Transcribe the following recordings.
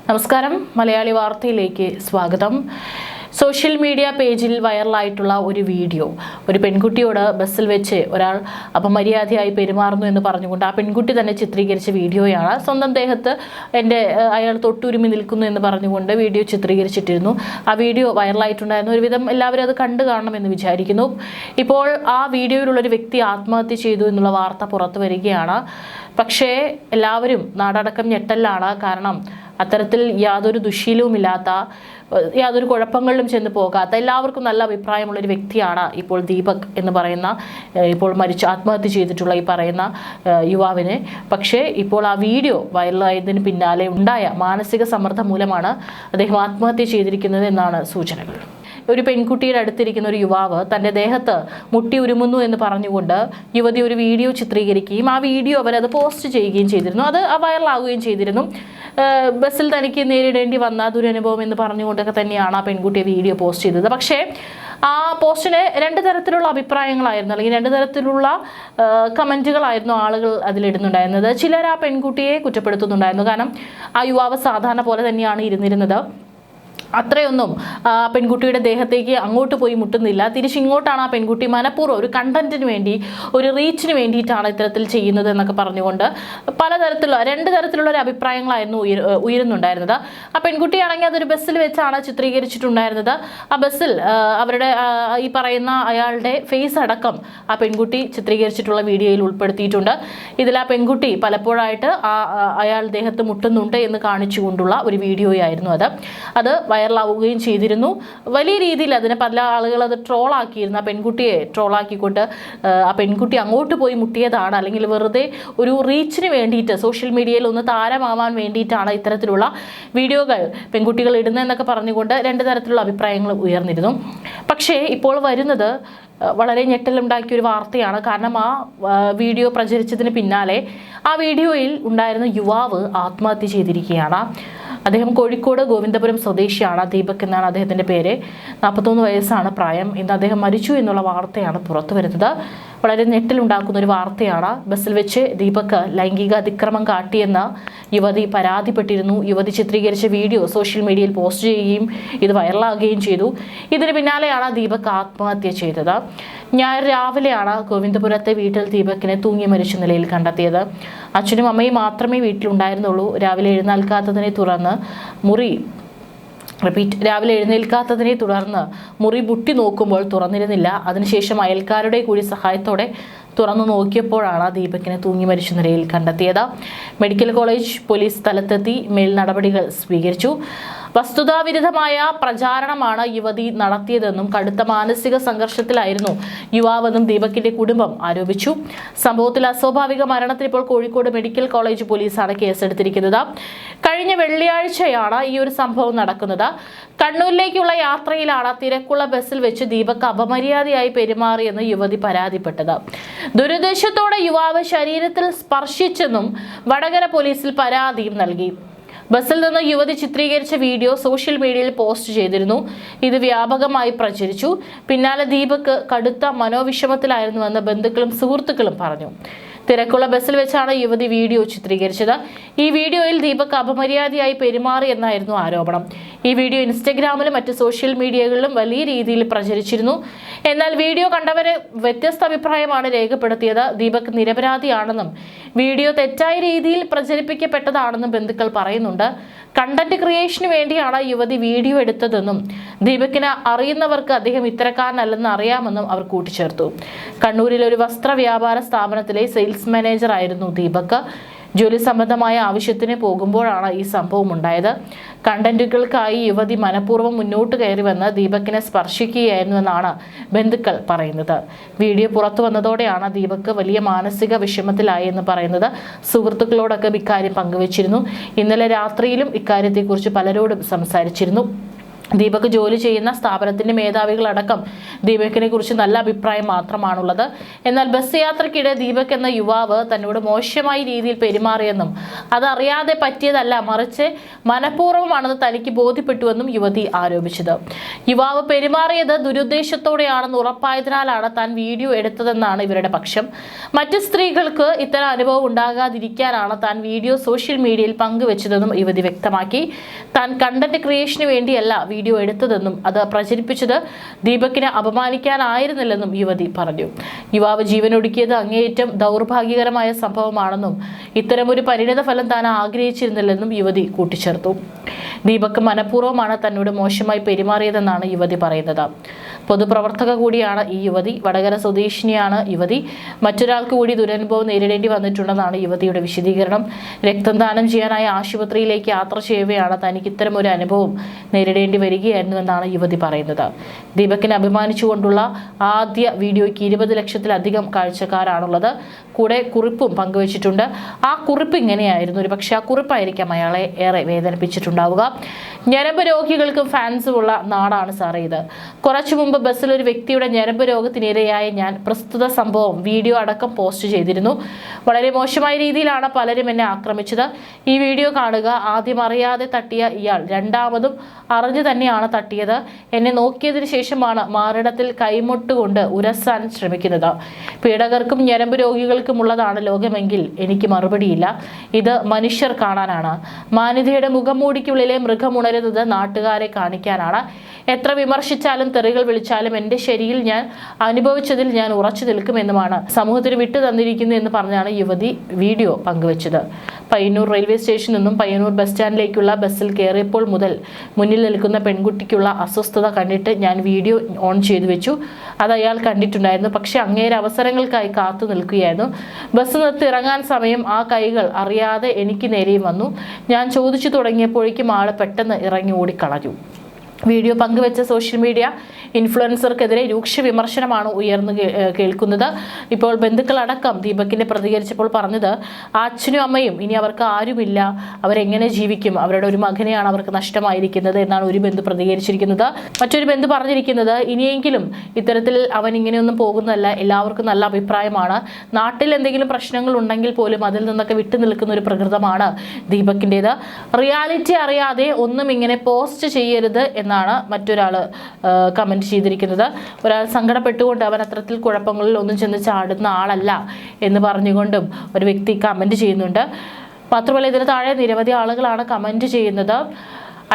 നമസ്കാരം, മലയാളി വാർത്തയിലേക്ക് സ്വാഗതം. സോഷ്യൽ മീഡിയ പേജിൽ വൈറലായിട്ടുള്ള ഒരു വീഡിയോ, ഒരു പെൺകുട്ടിയോട് ബസ്സിൽ വെച്ച് ഒരാൾ അപമര്യാദയായി പെരുമാറുന്നു എന്ന് പറഞ്ഞുകൊണ്ട് ആ പെൺകുട്ടി തന്നെ ചിത്രീകരിച്ച വീഡിയോയാണ്. സ്വന്തം ദേഹത്ത് അയാൾ തൊട്ടുരുമി നിൽക്കുന്നു എന്ന് പറഞ്ഞുകൊണ്ട് വീഡിയോ ചിത്രീകരിച്ചിട്ടിരുന്നു. ആ വീഡിയോ വൈറലായിട്ടുണ്ടായിരുന്നു. ഒരുവിധം എല്ലാവരും അത് കണ്ടു കാണണമെന്ന് വിചാരിക്കുന്നു. ഇപ്പോൾ ആ വീഡിയോയിലുള്ളൊരു വ്യക്തി ആത്മഹത്യ ചെയ്തു എന്നുള്ള വാർത്ത പുറത്തു വരികയാണ്. പക്ഷേ എല്ലാവരും നാടടക്കം ഞെട്ടലാണ്. കാരണം അത്തരത്തിൽ യാതൊരു ദുശ്ശീലവുമില്ലാത്ത, യാതൊരു കുഴപ്പങ്ങളിലും ചെന്ന് പോകാത്ത, എല്ലാവർക്കും നല്ല അഭിപ്രായമുള്ളൊരു വ്യക്തിയാണ് ഇപ്പോൾ ദീപക് എന്ന് പറയുന്ന, ഇപ്പോൾ ആത്മഹത്യ ചെയ്തിട്ടുള്ള ഈ പറയുന്ന യുവാവിന്. പക്ഷേ ഇപ്പോൾ ആ വീഡിയോ വൈറലായതിന് പിന്നാലെ ഉണ്ടായ മാനസിക സമ്മർദ്ദം മൂലമാണ് അദ്ദേഹം ആത്മഹത്യ ചെയ്തിരിക്കുന്നത് എന്നാണ് സൂചനകൾ. ഒരു പെൺകുട്ടിയുടെ അടുത്തിരിക്കുന്ന ഒരു യുവാവ് തൻ്റെ ദേഹത്ത് മുട്ടി ഉരുമുന്നു എന്ന് പറഞ്ഞുകൊണ്ട് യുവതി ഒരു വീഡിയോ ചിത്രീകരിക്കുകയും ആ വീഡിയോ അവരത് പോസ്റ്റ് ചെയ്യുകയും ചെയ്തിരുന്നു. അത് വൈറലാവുകയും ചെയ്തിരുന്നു. ബസ്സിൽ തനിക്ക് നേരിടേണ്ടി വന്ന ദുരനുഭവം എന്ന് പറഞ്ഞുകൊണ്ടൊക്കെ തന്നെയാണ് ആ പെൺകുട്ടിയെ വീഡിയോ പോസ്റ്റ് ചെയ്തത്. പക്ഷേ ആ പോസ്റ്റിന് രണ്ട് തരത്തിലുള്ള അഭിപ്രായങ്ങളായിരുന്നു, അല്ലെങ്കിൽ രണ്ട് തരത്തിലുള്ള കമൻറ്റുകളായിരുന്നു ആളുകൾ അതിലിടുന്നുണ്ടായിരുന്നത്. ചിലർ ആ പെൺകുട്ടിയെ കുറ്റപ്പെടുത്തുന്നുണ്ടായിരുന്നു. കാരണം ആ യുവാവ് സാധാരണ പോലെ തന്നെയാണ് ഇരുന്നിരുന്നത്. അത്രയൊന്നും പെൺകുട്ടിയുടെ ദേഹത്തേക്ക് അങ്ങോട്ട് പോയി മുട്ടുന്നില്ല. തിരിച്ചിങ്ങോട്ടാണ് ആ പെൺകുട്ടി മനഃപൂർവ്വം ഒരു കണ്ടന്റിന് വേണ്ടി, ഒരു റീച്ചിന് വേണ്ടിയിട്ടാണ് ഇത്തരത്തിൽ ചെയ്യുന്നത് എന്നൊക്കെ പറഞ്ഞുകൊണ്ട് രണ്ട് തരത്തിലുള്ള ഒരു അഭിപ്രായങ്ങളായിരുന്നു ഉയരുന്നുണ്ടായിരുന്നത്. ആ പെൺകുട്ടിയാണെങ്കിൽ അതൊരു ബസ്സിൽ വെച്ചാണ് ചിത്രീകരിച്ചിട്ടുണ്ടായിരുന്നത്. ആ ബസ്സിൽ അവരുടെ ഈ പറയുന്ന അയാളുടെ ഫേസ് അടക്കം ആ പെൺകുട്ടി ചിത്രീകരിച്ചിട്ടുള്ള വീഡിയോയിൽ ഉൾപ്പെടുത്തിയിട്ടുണ്ട്. ഇതിൽ ആ പെൺകുട്ടി പലപ്പോഴായിട്ട് അയാൾ ദേഹത്ത് മുട്ടുന്നുണ്ട് എന്ന് കാണിച്ചുകൊണ്ടുള്ള ഒരു വീഡിയോയായിരുന്നു അത് വൈറലാവുകയും ചെയ്തിരുന്നു. വലിയ രീതിയിൽ അതിനെ പല ആളുകൾ അത് ട്രോളാക്കിയിരുന്നു. ആ പെൺകുട്ടിയെ ട്രോളാക്കിക്കൊണ്ട് ആ പെൺകുട്ടി അങ്ങോട്ട് പോയി മുട്ടിയതാണ്, അല്ലെങ്കിൽ വെറുതെ ഒരു റീച്ചിന് വേണ്ടിയിട്ട്, സോഷ്യൽ മീഡിയയിൽ ഒന്ന് താരമാവാൻ വേണ്ടിയിട്ടാണ് ഇത്തരത്തിലുള്ള വീഡിയോകൾ പെൺകുട്ടികൾ ഇടുന്നതെന്നൊക്കെ പറഞ്ഞുകൊണ്ട് രണ്ട് തരത്തിലുള്ള അഭിപ്രായങ്ങൾ ഉയർന്നിരുന്നു. പക്ഷേ ഇപ്പോൾ വരുന്നത് വളരെ ഞെട്ടലുണ്ടാക്കിയ ഒരു വാർത്തയാണ്. കാരണം ആ വീഡിയോ പ്രചരിച്ചതിന് പിന്നാലെ ആ വീഡിയോയിൽ ഉണ്ടായിരുന്ന യുവാവ് ആത്മഹത്യ ചെയ്തിരിക്കുകയാണ്. അദ്ദേഹം കോഴിക്കോട് ഗോവിന്ദപുരം സ്വദേശിയാണ്. ദീപക് എന്നാണ് അദ്ദേഹത്തിൻ്റെ പേര്. 41 വയസ്സാണ് പ്രായം. ഇന്ന് അദ്ദേഹം മരിച്ചു എന്നുള്ള വാർത്തയാണ് പുറത്തു വരുന്നത്. വളരെ ഞെട്ടലുണ്ടാക്കുന്ന ഒരു വാർത്തയാണ്. ബസ്സിൽ വെച്ച് ദീപക് ലൈംഗിക അതിക്രമം കാട്ടിയെന്ന് യുവതി പരാതിപ്പെട്ടിരുന്നു. യുവതി ചിത്രീകരിച്ച വീഡിയോ സോഷ്യൽ മീഡിയയിൽ പോസ്റ്റ് ചെയ്യുകയും ഇത് വൈറലാകുകയും ചെയ്തു. ഇതിന് പിന്നാലെയാണ് ദീപക് ആത്മഹത്യ ചെയ്തത്. ഞായർ രാവിലെയാണ് ഗോവിന്ദപുരത്തെ വീട്ടിൽ ദീപകിനെ തൂങ്ങി മരിച്ച നിലയിൽ കണ്ടെത്തിയത്. അച്ഛനും അമ്മയും മാത്രമേ വീട്ടിലുണ്ടായിരുന്നുള്ളൂ. രാവിലെ എഴുന്നേൽക്കാത്തതിനെ തുടർന്ന് മുറി മുട്ടി നോക്കുമ്പോൾ തുറന്നിരുന്നില്ല. അതിനുശേഷം അയൽക്കാരുടെ കൂടി സഹായത്തോടെ തുറന്നു നോക്കിയപ്പോഴാണ് ദീപകിനെ തൂങ്ങി മരിച്ച നിലയിൽ കണ്ടെത്തിയത്. മെഡിക്കൽ കോളേജ് പോലീസ് സ്ഥലത്തെത്തി മേൽ നടപടികൾ സ്വീകരിച്ചു. വസ്തുതാവിരുദ്ധമായ പ്രചാരണമാണ് യുവതി നടത്തിയതെന്നും കടുത്ത മാനസിക സംഘർഷത്തിലായിരുന്നു യുവാവെന്നും ദീപകിന്റെ കുടുംബം ആരോപിച്ചു. സംഭവത്തിൽ അസ്വാഭാവിക മരണത്തിൽ ഇപ്പോൾ കോഴിക്കോട് മെഡിക്കൽ കോളേജ് പോലീസാണ് കേസെടുത്തിരിക്കുന്നത്. കഴിഞ്ഞ വെള്ളിയാഴ്ചയാണ് ഈ ഒരു സംഭവം നടക്കുന്നത്. കണ്ണൂരിലേക്കുള്ള യാത്രയിലാണ് തിരക്കുള്ള ബസ്സിൽ വെച്ച് ദീപക് അപമര്യാദയായി പെരുമാറിയെന്ന് യുവതി പരാതിപ്പെട്ടത്. ദുരുദ്ദേശത്തോടെ യുവാവ് ശരീരത്തിൽ സ്പർശിച്ചെന്നും വടകര പോലീസിൽ പരാതിയും നൽകി. ബസ്സിൽ നിന്ന് യുവതി ചിത്രീകരിച്ച വീഡിയോ സോഷ്യൽ മീഡിയയിൽ പോസ്റ്റ് ചെയ്തിരുന്നു. ഇത് വ്യാപകമായി പ്രചരിച്ചു. പിന്നാലെ ദീപക് കടുത്ത മനോവിഷമത്തിലായിരുന്നുവെന്ന് ബന്ധുക്കളും സുഹൃത്തുക്കളും പറഞ്ഞു. തിരക്കുള്ള ബസ്സിൽ വെച്ചാണ് യുവതി വീഡിയോ ചിത്രീകരിച്ചത്. ഈ വീഡിയോയിൽ ദീപക് അപമര്യാദയായി പെരുമാറി എന്നായിരുന്നു ആരോപണം. ഈ വീഡിയോ ഇൻസ്റ്റഗ്രാമിലും മറ്റ് സോഷ്യൽ മീഡിയകളിലും വലിയ രീതിയിൽ പ്രചരിച്ചിരുന്നു. എന്നാൽ വീഡിയോ കണ്ടവരെ വ്യത്യസ്ത അഭിപ്രായമാണ് രേഖപ്പെടുത്തിയത്. ദീപക് നിരപരാധിയാണെന്നും വീഡിയോ തെറ്റായ രീതിയിൽ പ്രചരിപ്പിക്കപ്പെട്ടതാണെന്നും ബന്ധുക്കൾ പറയുന്നുണ്ട്. കണ്ടന്റ് ക്രിയേഷന് വേണ്ടിയാണ് യുവതി വീഡിയോ എടുത്തതെന്നും ദീപകിനെ അറിയുന്നവർക്ക് അദ്ദേഹം ഇത്തരക്കാരനല്ലെന്ന് അറിയാമെന്നും അവർ കൂട്ടിച്ചേർത്തു. കണ്ണൂരിലെ ഒരു വസ്ത്ര വ്യാപാര സ്ഥാപനത്തിലെ സെയിൽസ് മാനേജർ ആയിരുന്നു ദീപക്. ജോലി സംബന്ധമായ ആവശ്യത്തിന് പോകുമ്പോഴാണ് ഈ സംഭവം ഉണ്ടായത്. കണ്ടന്റുകൾക്കായി യുവതി മനഃപൂർവ്വം മുന്നോട്ട് കയറി വന്ന് ദീപകിനെ സ്പർശിക്കുകയായിരുന്നുവെന്നാണ് ബന്ധുക്കൾ പറയുന്നത്. വീഡിയോ പുറത്തു വന്നതോടെയാണ് ദീപക് വലിയ മാനസിക വിഷമത്തിലായി എന്ന് പറയുന്നത്. സുഹൃത്തുക്കളോടൊക്കെ ഇക്കാര്യം പങ്കുവച്ചിരുന്നു. ഇന്നലെ രാത്രിയിലും ഇക്കാര്യത്തെക്കുറിച്ച് പലരോടും സംസാരിച്ചിരുന്നു. ദീപക് ജോലി ചെയ്യുന്ന സ്ഥാപനത്തിന്റെ മേധാവികളടക്കം ദീപകിനെ കുറിച്ച് നല്ല അഭിപ്രായം മാത്രമാണുള്ളത്. എന്നാൽ ബസ് യാത്രക്കിടെ ദീപക് എന്ന യുവാവ് തന്നോട് മോശമായ രീതിയിൽ പെരുമാറിയെന്നും അതറിയാതെ പറ്റിയതല്ല, മറിച്ച് മനഃപൂർവ്വമാണെന്ന് തനിക്ക് ബോധ്യപ്പെട്ടുവെന്നും യുവതി ആരോപിച്ചത്. യുവാവ് പെരുമാറിയത് ദുരുദ്ദേശത്തോടെയാണെന്ന് ഉറപ്പായതിനാലാണ് താൻ വീഡിയോ എടുത്തതെന്നാണ് ഇവരുടെ പക്ഷം. മറ്റ് സ്ത്രീകൾക്ക് ഇത്തരം അനുഭവം ഉണ്ടാകാതിരിക്കാനാണ് താൻ വീഡിയോ സോഷ്യൽ മീഡിയയിൽ പങ്കുവച്ചതെന്നും യുവതി വ്യക്തമാക്കി. താൻ കണ്ടന്റ് ക്രിയേഷന് വേണ്ടിയല്ല വീഡിയോ എടുത്തതെന്നും അത് പ്രചരിപ്പിച്ചത് ദീപകിനെ അപമാനിക്കാനായിരുന്നില്ലെന്നും യുവതി പറഞ്ഞു. യുവാവ് ജീവനൊടുക്കിയത് അങ്ങേയറ്റം ദൗർഭാഗ്യകരമായ സംഭവമാണെന്നും ഇത്തരമൊരു പരിണിത ഫലം താൻ ആഗ്രഹിച്ചിരുന്നില്ലെന്നും യുവതി കൂട്ടിച്ചേർത്തു. ദീപക് മനഃപൂർവ്വമാണ് തന്നോട് മോശമായി പെരുമാറിയതെന്നാണ് യുവതി പറയുന്നത്. പൊതുപ്രവർത്തക കൂടിയാണ് ഈ യുവതി. വടകര സ്വദേശിനിയാണ് യുവതി. മറ്റൊരാൾക്ക് കൂടി ദുരനുഭവം നേരിടേണ്ടി വന്നിട്ടുണ്ടെന്നാണ് യുവതിയുടെ വിശദീകരണം. രക്തം ദാനം ചെയ്യാനായി ആശുപത്രിയിലേക്ക് യാത്ര ചെയ്യവെയാണ് തനിക്ക് ഇത്തരം ഒരു അനുഭവം നേരിടേണ്ടി വരികയായിരുന്നുവെന്നാണ് യുവതി പറയുന്നത്. ദീപകിനെ അഭിമാനിച്ചുകൊണ്ടുള്ള ആദ്യ വീഡിയോയ്ക്ക് 20 ലക്ഷത്തിലധികം കാഴ്ചക്കാരാണുള്ളത്. കൂടെ കുറിപ്പും പങ്കുവച്ചിട്ടുണ്ട്. ആ കുറിപ്പ് ഇങ്ങനെയായിരുന്നു. ഒരു പക്ഷേ ആ കുറിപ്പായിരിക്കാം അയാളെ ഏറെ വേദനിപ്പിച്ചിട്ടുണ്ടാവുക. ഞരമ്പ് രോഗികൾക്കും ഫാൻസുമുള്ള നാടാണ് സാറേ ഇത്. കുറച്ചു മുമ്പ് ബസ്സിൽ ഒരു വ്യക്തിയുടെ ഞരമ്പ് രോഗത്തിനിരയായ ഞാൻ പ്രസ്തുത സംഭവം വീഡിയോ അടക്കം പോസ്റ്റ് ചെയ്തിരുന്നു. വളരെ മോശമായ രീതിയിലാണ് പലരും എന്നെ ആക്രമിച്ചത്. ഈ വീഡിയോ കാണുക. ആദ്യം അറിയാതെ തട്ടിയ ഇയാൾ രണ്ടാമതും അറിഞ്ഞു തന്നെയാണ് തട്ടിയത്. എന്നെ നോക്കിയതിനു ശേഷമാണ് മാറിടത്തിൽ കൈമുട്ടുകൊണ്ട് ഉരസാൻ ശ്രമിക്കുന്നത്. പീഡകർക്കും ഞരമ്പ് രോഗികൾക്കുമുള്ളതാണ് ലോകമെങ്കിൽ എനിക്ക് മറുപടിയില്ല. ഇത് മനുഷ്യർ കാണാനാണ്. മാന്യതയുടെ മുഖംമൂടിക്കുള്ളിലെ മൃഗം ഉണരുന്നത് നാട്ടുകാരെ കാണിക്കാനാണ്. എത്ര വിമർശിച്ചാലും തെറികൾ വിളിച്ചാലും എൻ്റെ ശരിയിൽ ഞാൻ അനുഭവിച്ചതിൽ ഞാൻ ഉറച്ചു നിൽക്കുമെന്നുമാണ് സമൂഹത്തിന് വിട്ടു തന്നിരിക്കുന്നു എന്ന് പറഞ്ഞാണ് യുവതി വീഡിയോ പങ്കുവച്ചത്. പയ്യന്നൂർ റെയിൽവേ സ്റ്റേഷനിൽ നിന്നും പയ്യന്നൂർ ബസ് സ്റ്റാൻഡിലേക്കുള്ള ബസ്സിൽ കയറിയപ്പോൾ മുതൽ മുന്നിൽ നിൽക്കുന്ന പെൺകുട്ടിക്കുള്ള അസ്വസ്ഥത കണ്ടിട്ട് ഞാൻ വീഡിയോ ഓൺ ചെയ്തു വെച്ചു. അത് അയാൾ കണ്ടിട്ടുണ്ടായിരുന്നു. പക്ഷെ അങ്ങേരെ അവസരങ്ങൾക്കായി കാത്തു നിൽക്കുകയായിരുന്നു. ബസ് നിർത്തി ഇറങ്ങാൻ സമയം ആ കൈകൾ അറിയാതെ എനിക്ക് നേരെയും വന്നു. ഞാൻ ചോദിച്ചു തുടങ്ങിയപ്പോഴേക്കും ആൾ പെട്ടെന്ന് ഇറങ്ങി ഓടിക്കളഞ്ഞു. വീഡിയോ പങ്കുവെച്ച സോഷ്യൽ മീഡിയ ഇൻഫ്ലുവൻസർക്കെതിരെ രൂക്ഷ വിമർശനമാണ് ഉയർന്നു കേൾക്കുന്നത്. ഇപ്പോൾ ബന്ധുക്കളടക്കം ദീപകിനെ പ്രതികരിച്ചപ്പോൾ പറഞ്ഞത് അച്ഛനും അമ്മയും ഇനി അവർക്ക് ആരുമില്ല, അവരെങ്ങനെ ജീവിക്കും, അവരുടെ ഒരു മകനെയാണ് അവർക്ക് നഷ്ടമായിരിക്കുന്നത് എന്നാണ് ഒരു ബന്ധു പ്രതികരിച്ചിരിക്കുന്നത്. മറ്റൊരു ബന്ധു പറഞ്ഞിരിക്കുന്നത് ഇനിയെങ്കിലും ഇത്തരത്തിൽ അവൻ ഇങ്ങനെയൊന്നും പോകുന്നതല്ല, എല്ലാവർക്കും നല്ല അഭിപ്രായമാണ്. നാട്ടിൽ എന്തെങ്കിലും പ്രശ്നങ്ങൾ ഉണ്ടെങ്കിൽ പോലും അതിൽ നിന്നൊക്കെ വിട്ടു നിൽക്കുന്ന ഒരു പ്രകൃതമാണ് ദീപകിൻ്റെത്. റിയാലിറ്റി അറിയാതെ ഒന്നും ഇങ്ങനെ പോസ്റ്റ് ചെയ്യരുത് എന്നാണ് മറ്റൊരാൾ കമൻറ്റ് ചെയ്തിരിക്കുന്നത്. ഒരാൾ സങ്കടപ്പെട്ടുകൊണ്ട് അവൻ അത്തരത്തിൽ കുഴപ്പങ്ങളിൽ ഒന്നും ചെന്ന് ചാടുന്ന ആളല്ല എന്ന് പറഞ്ഞുകൊണ്ടും ഒരു വ്യക്തി കമൻറ്റ് ചെയ്യുന്നുണ്ട്. മാത്രമല്ല ഇതിന് താഴെ നിരവധി ആളുകളാണ് കമൻറ്റ് ചെയ്യുന്നത്.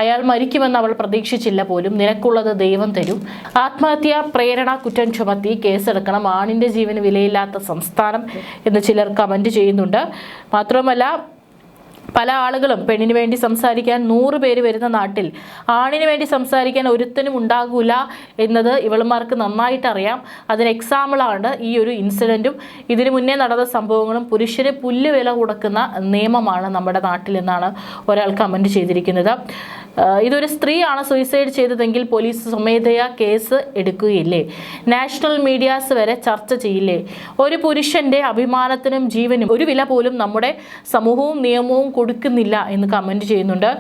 അയാൾ മരിക്കുമെന്ന് അവൾ പ്രതീക്ഷിച്ചില്ല പോലും, നിനക്കുള്ളത് ദൈവം തരും, ആത്മഹത്യ പ്രേരണ കുറ്റം ചുമത്തി കേസെടുക്കണം, ആണിൻ്റെ ജീവന് വിലയില്ലാത്ത സംസ്ഥാനം എന്ന് ചിലർ കമൻറ്റ് ചെയ്യുന്നുണ്ട്. മാത്രമല്ല പല ആളുകളും പെണ്ണിന് വേണ്ടി സംസാരിക്കാൻ 100 പേര് വരുന്ന നാട്ടിൽ ആണിന് വേണ്ടി സംസാരിക്കാൻ ഒരുത്തനും ഉണ്ടാകൂല എന്നത് ഇവളുമാർക്ക് നന്നായിട്ട് അറിയാം. അതിന് എക്സാമ്പിളാണ് ഈ ഒരു ഇൻസിഡൻറ്റും ഇതിനു മുന്നേ നടന്ന സംഭവങ്ങളും. പുരുഷന് പുല്ലുവില കൊടുക്കുന്ന നിയമമാണ് നമ്മുടെ നാട്ടിൽ എന്നാണ് ഒരാൾ കമൻറ്റ് ചെയ്തിരിക്കുന്നത്. ഇതൊരു സ്ത്രീയാണ് സൂയിസൈഡ് ചെയ്തതെങ്കിൽ പോലീസ് സ്വമേധയാ കേസ് എടുക്കുകയില്ലേ? നാഷണൽ മീഡിയാസ് വരെ ചർച്ച ചെയ്യില്ലേ? ഒരു പുരുഷന്റെ അഭിമാനത്തിനും ജീവനും ഒരു വില പോലും നമ്മുടെ സമൂഹവും നിയമവും കൊടുക്കുന്നില്ല എന്ന് കമൻറ്റ് ചെയ്യുന്നുണ്ട്.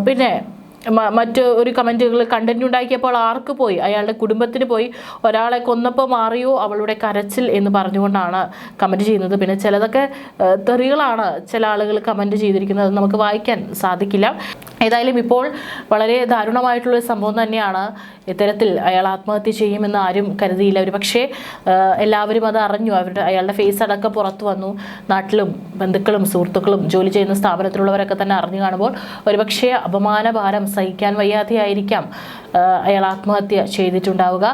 പിന്നെ മറ്റ് ഒരു കമൻറ്റുകൾ കണ്ടന്റ് ഉണ്ടാക്കിയപ്പോൾ ആർക്ക് പോയി? അയാളുടെ കുടുംബത്തിന് പോയി. ഒരാളെ കൊന്നപ്പോൾ മാറിയോ അവളുടെ കരച്ചിൽ എന്ന് പറഞ്ഞുകൊണ്ടാണ് കമൻറ്റ് ചെയ്യുന്നത്. പിന്നെ ചിലതൊക്കെ തെറികളാണ് ചില ആളുകൾ കമൻറ്റ് ചെയ്തിരിക്കുന്നത്. അത് നമുക്ക് വായിക്കാൻ സാധിക്കില്ല. ഏതായാലും ഇപ്പോൾ വളരെ ദാരുണമായിട്ടുള്ളൊരു സംഭവം തന്നെയാണ്. ഇത്തരത്തിൽ അയാൾ ആത്മഹത്യ ചെയ്യുമെന്ന് ആരും കരുതിയില്ല. ഒരു പക്ഷേ എല്ലാവരും അത് അറിഞ്ഞു. അയാളുടെ ഫേസ് അടക്കം പുറത്തു വന്നു. നാട്ടിലും ബന്ധുക്കളും സുഹൃത്തുക്കളും ജോലി ചെയ്യുന്ന സ്ഥാപനത്തിലുള്ളവരൊക്കെ തന്നെ അറിഞ്ഞു കാണുമ്പോൾ ഒരുപക്ഷേ അപമാനഭാരം സഹിക്കാൻ വയ്യാതെയായിരിക്കാം അയാൾ ആത്മഹത്യ ചെയ്തിട്ടുണ്ടാവുക.